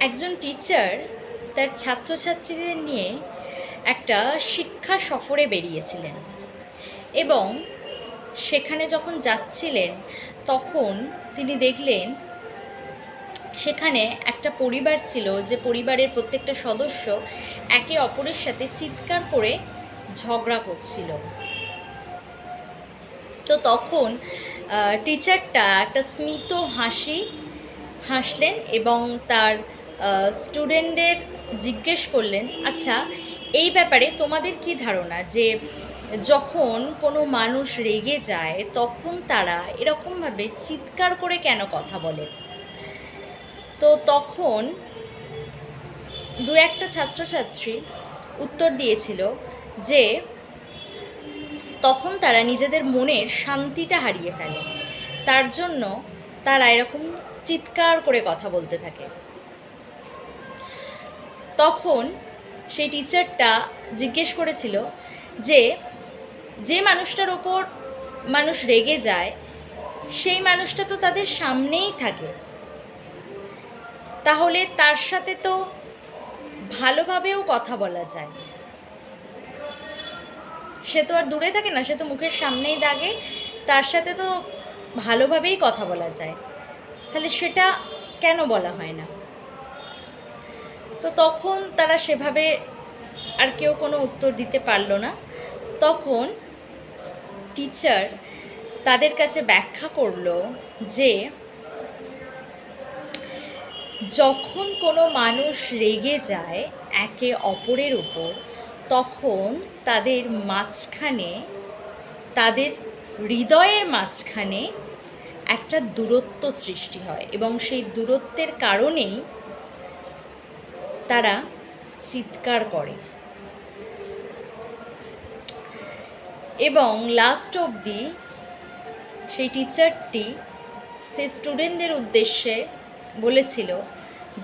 একজন টিচার তার ছাত্রছাত্রীদের নিয়ে একটা শিক্ষা সফরে বেরিয়েছিলেন এবং সেখানে যখন যাচ্ছিলেন তখন তিনি দেখলেন সেখানে একটা পরিবার ছিল, যে পরিবারের প্রত্যেকটা সদস্য একে অপরের সাথে চিৎকার করে ঝগড়া করছিল। তো তখন টিচারটা একটা স্মিত হাসলেন এবং তার স্টুডেন্টদের জিজ্ঞেস করলেন, আচ্ছা, এই ব্যাপারে তোমাদের কি ধারণা, যে যখন কোনো মানুষ রেগে যায় তখন তারা এরকমভাবে চিৎকার করে কেন কথা বলে? তো তখন দু একটা ছাত্রছাত্রী উত্তর দিয়েছিল যে তখন তারা নিজেদের মনের শান্তিটা হারিয়ে ফেলে, তার জন্য তারা এরকম চিৎকার করে কথা বলতে থাকে। তখন সেই টিচারটা জিজ্ঞেস করেছিল যে যে মানুষটার ওপর মানুষ রেগে যায় সেই মানুষটা তো তাদের সামনেই থাকে, তাহলে তার সাথে তো ভালোভাবেও কথা বলা যায়। সে তো আর দূরে থাকে না, সে তো মুখের সামনেই দাগে, তার সাথে তো ভালোভাবেই কথা বলা যায়, তাহলে সেটা কেন বলা হয় না? তো তখন তারা সেভাবে আর কেউ কোনো উত্তর দিতে পারলো না। তখন টিচার তাদের কাছে ব্যাখ্যা করলো যে যখন কোনো মানুষ রেগে যায় একে অপরের উপর, তখন তাদের মাঝখানে, তাদের হৃদয়ের মাঝখানে একটা দূরত্ব সৃষ্টি হয় এবং সেই দূরত্বের কারণেই তারা চিৎকার করে। এবং লাস্ট অবধি সেই টিচারটি সেই স্টুডেন্টদের উদ্দেশ্যে বলেছিল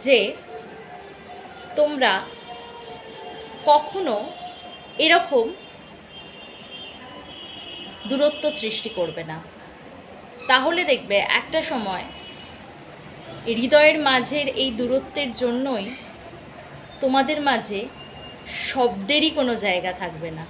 যে তোমরা কখনো এরকম দূরত্ব সৃষ্টি করবে না, তাহলে দেখবে একটা সময় হৃদয়ের মাঝের এই দূরত্বের জন্যই তোমাদের মাঝে শব্দেরই কোনো জায়গা থাকবে না।